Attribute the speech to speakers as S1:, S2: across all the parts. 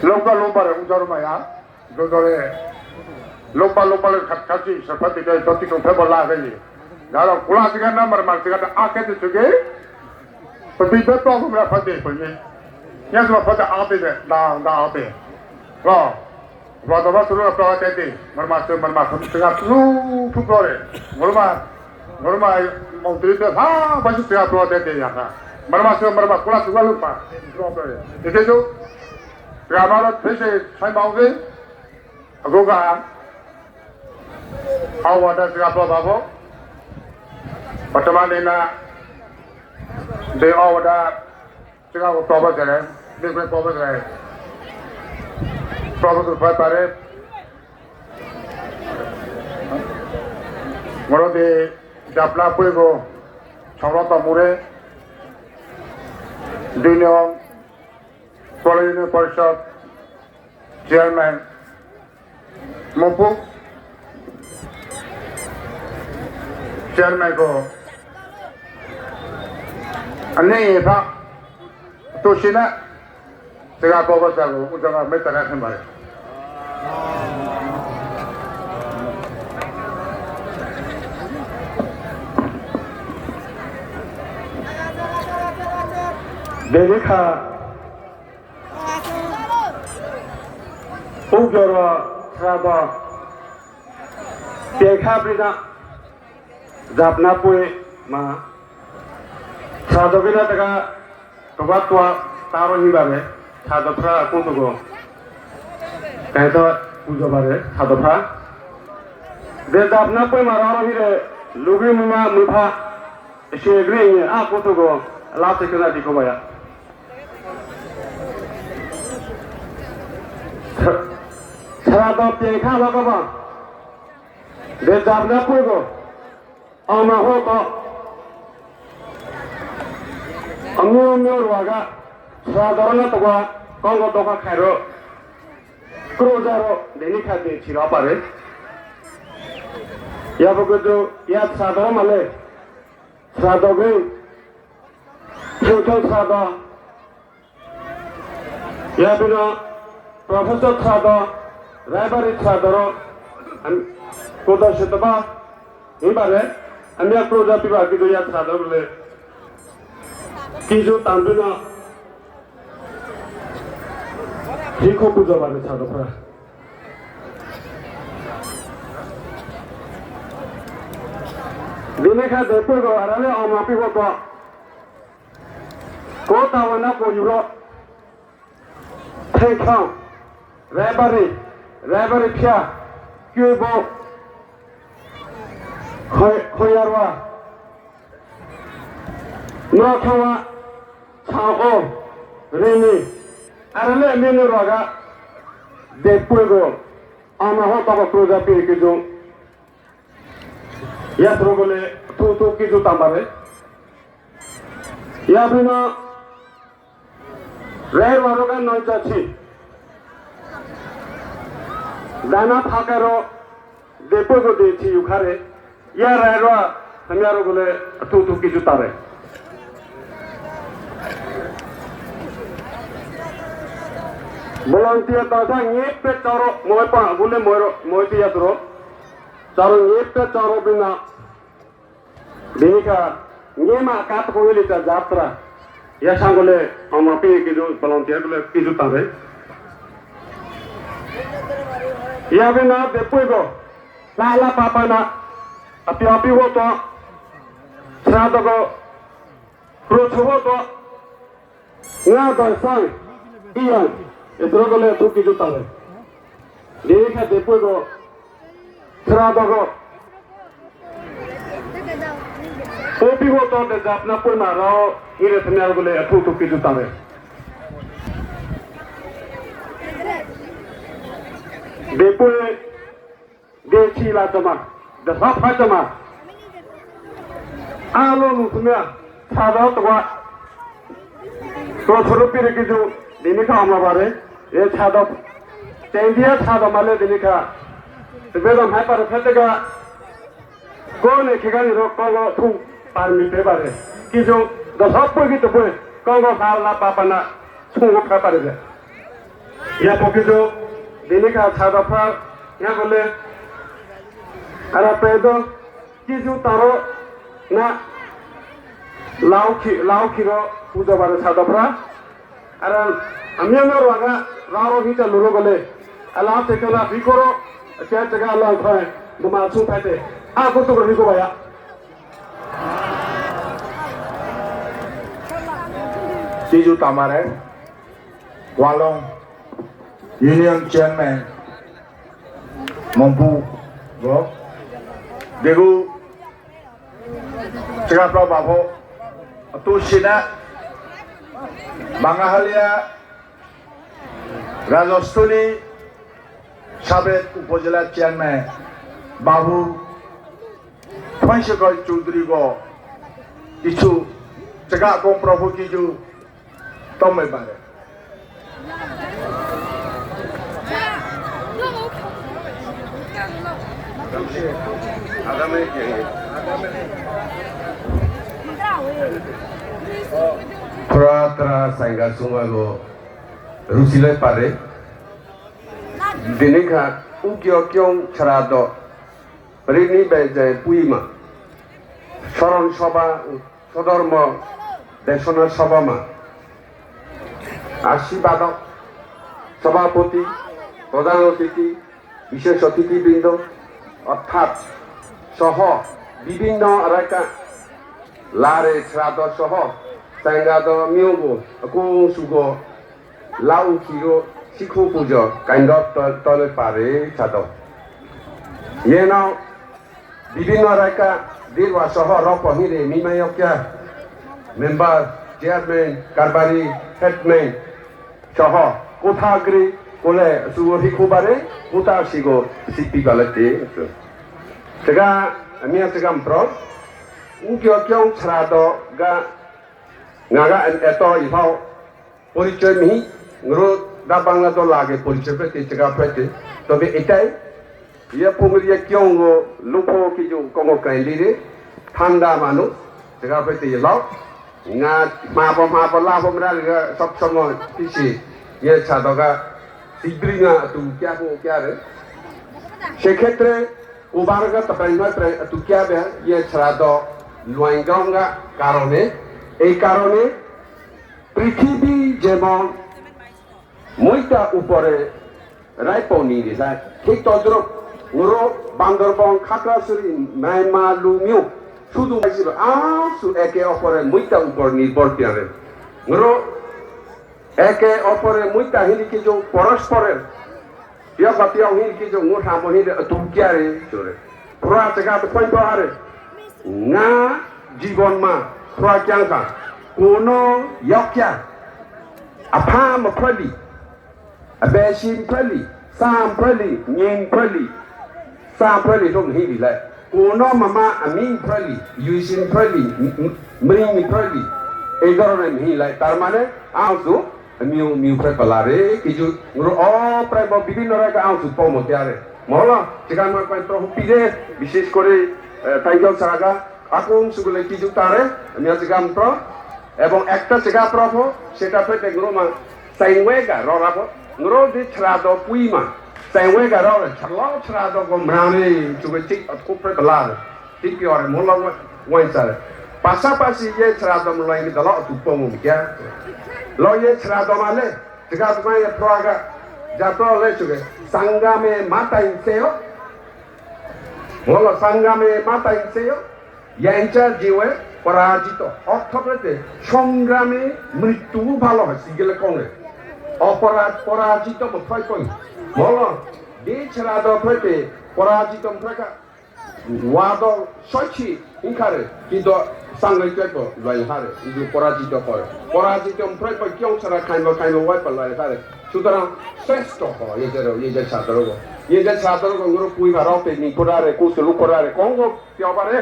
S1: Lomba ujarumaya, dodore lomba kaci seperti itu doti kumpul lagi. Kalau pulang dengan nomor masih ada akhir itu juga, berbeda tuh aku berapa deh punya. Yang cuma pada apa deh, dah apa. Loh, waktu suruh apa tadi, bermasuk tengah lu pukul, bermas mau cerita, banyak tengah puluh tadi ya kan. Bermasuk pulang juga lupa. Itu Ramada fishes time out there. Agoga. How water Singapore Babo. Patamanina. They all that Singapore Proper there. Different Proper there. Proper to prepare. One of the Japla Puego. Charlotte Mure. Dino. Colonial Parishad Chairman Mopu Chairman ko Ani Tha Tushina Sega Boba Sago Ujanga Metana Himare Dedika Ujara Traba Pekabrina Zapnapue Ma Sadovina Taga Tobatwa Taro Hibare Sadopra Kutugo Kaito Ujabare Sadopra De Zapnapue Mararo Hire Lugimuma Mupa Shegri Akutugo Latikana Dikobaya Sarado Pieka Lagaba De Dabna Pugo Amahoko Amu Waga Sadorna Toga Congo Toka Cairo Cruzaro Denica de Chirapare Yabugudu Yat Sador Male Sadogi Chuto Sada Yabina Professor Sada Library Sadoro and Koda Shetaba Ibare and the Proda Pivakiduya Sadorle Kizu Tanduna Hiko Pujava Sadopra Dineka Depugo Arale or Mapiwapa Kota Wanapo Europe Take count Library Pia Cubo Koyarwa Nokawa Chao Rini Arale Minuraga Depugo Amahotava Proza Pikidu Yatrogole Tutu Kidu Tambare Yabina Ray Waroga Noichachi Dana Pakaro Depogo de Chiukare Yara Samiarogole Tutu Kijutare Volunteer Tasa Nipe Taro Moepa Gule Moro Moetiatro Taro Nipe Taro Bina Binika Niema Katkoilita Zatra Yasangole Amapi Kidu Volunteer Kijutare Yavina Depugo Lala Papana Api Woto Sadago Prochovoto Nada Sang Ian Etrogole Tuki Jutale Deka Depugo Sadago Opi Woto de Zapna Puna Rao Iretnagole Tuki Jutale Depue Dechi la Tama, the Sapatama Alo Musumia, Sadotwa Propikidu, Dinika Amavare, a Sadop, Tandia Sadamale Dinika, the Vedam Hyperfetiga, Gone Kigani Rokolo, two Parmi Pebare, Kijo, the Sapogit boy, Congo Hala Papana, two Pepare.
S2: Ya poquito dini ka chada pa ya gole ara pedo kisu taro na lauki ro puja bare chada pra ara amya na raga raro hita luro gole ala te kala bikoro kya jaga Allah khai duma su pate a ko to biko baya
S1: Kisu tamare Walong Union Chairman Mampu Go Degu Cakap apa Tu Sina Bangahalia Rajastani Sabet Upazila Chairman Babu Painsakal Chaudhary Go Kichu Cakap kong Prabhu Kiju Tomai Bare
S3: Pratra sangga sungago rusile pare dinika ukyo kyong charado rini beje puima saron sabha sodormo desona sabama আশীর্বাদ সভাপতি প্রধান অতিথি বিশেষ অতিথিবৃন্দ অর্থাৎ সহ বিভিন্ন এলাকা লারে শ্রাদ্ধ সহ সাংগাদ মিউগো কুসুগো লাউ কিরো শিখু পুজো কাইন্ড তলে পারে ছাদ ইয়েন বিভিন্ন এলাকা দীর্ঘ সহ রপহিরে মিমায়কিয়া মেম্বার চেয়ারম্যান কারবারি হেডম্যান সহ কোথাগ্রি কোলে সুগো হিকুবারে কোথা সিগো সিপি গালেতে সেগা আমি সেগাম প্র উকিও কিও ছাড়াদ গা নাগা এত ইভাও পরিচয় মিহি গ্রো দা বাংলা তো লাগে পরিচয় পেতে সেগা পেতে তবে এটাই ইয়ে পুঙ্গিয়ে কিও গো লুপো কিজু কঙ্গো কাইলিরে ঠান্ডা মানুষ সেগা পেতে ইলাও nga mapa la pomra ga sop somo tisi ye chadoga tigringa tu kya re se khetre ubarga tapainga tu kya be ye chado loingonga karone ei karone পৃথিবী যেমন মইটা উপরে রাইপনি রিসা ঠিক তদ্রুপ ওরো বান্দরবন খাগড়াছড়ি মাইমা লুমিউ শুধু আসু একে অপরের মুইটা উপর নির্ভর করে একে অপরের মুইটা হিলি কিছু পরস্পরের বিয়াপাতিয়াও হিলি কিছু মোটা মহিলে তুকিয়ারে চলে পুরা জায়গা কই পারে না জীবন মা পুরা ক্যাঙ্কা কোন ইয়কিয়া আফাম ফলি আবেশিন ফলি সাম ফলি নিন ফলি সাম ফলি তো হিলি লাই কোন মামা আমিন ফলি ইউসিন ফলি মরিনি ফলি এই ধরনের হিলাই তার মানে আউসু মিউ প্রেপালারে কিছু প্রায় বিভিন্ন রকম আউসু পমতে আরে মহলা যেখানে পিড়ে বিশেষ করে টাইগাল সারাগা আকুম সুগুলে কিছু তারে আমি আজ গাম প্র এবং একটা জায়গা প্রভ সেটা পেতে গ্রোমা সাইনওয়েগা ররাব গ্রো দি ছড়াদ পুইমা সাইনওয়েগা ররা ছলাও ছড়াদ গো মরানে চুবে ঠিক খুব প্রেপালারে ঠিক পিওরে মহলা ওয়াইসারে পাশাপাশি যে ছড়াদ মলাই দল তুপমু কিয়া লয়ে ছড়াদ মানে জায়গা তোমায় প্রগা যাতো লে চুবে সংগ্রামে মাতাইছেও মহলা সংগ্রামে মাতাইছেও यांच्या जीवे पराजित অর্থপ্রতে সংগ্রামে মৃত্যু ভালো হয় সিগেলে কোনে অপরাধ পরাজিত মফাই কই বলো দেছরা দফতে পরাজিত মফাকা ওয়াদ সচি ইনকারে কিন্তু সাংগৈতক লয় হারে ইদু পরাজিত হয় পরাজিত মফাই কই কিও ছাড়া খাইলো ওয়াই পালাই হারে সুতরাং শ্রেষ্ঠ হয় এই যে ছাত্রগো এই যে ছাত্রগো গুরু পুই ভারতে নিপুরারে কুসলু করারে Congo তিওবারে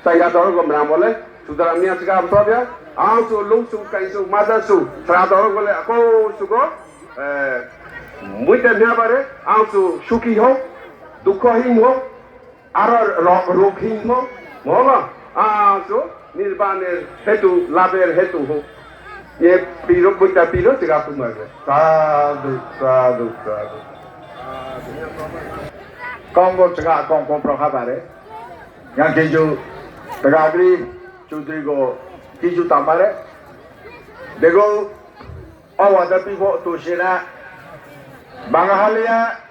S3: Saya tahu kau beramble, sudah ni asyik apa dia? Aku lungsu kaisu madasu. Saya tahu kau le aku suko, muda ni apa le? Aku suki ho, dukha hing ho, arar rok hing ho, mana? Aku nirbanir hetu laber hetu ho. ye piro buta piro tiga tumare
S1: Sadu, sadu, sadu. Congo tega Congo prokabare. Yang keju tegagri chudri go keju tamare. Dego awada pivo tu sina bangahalia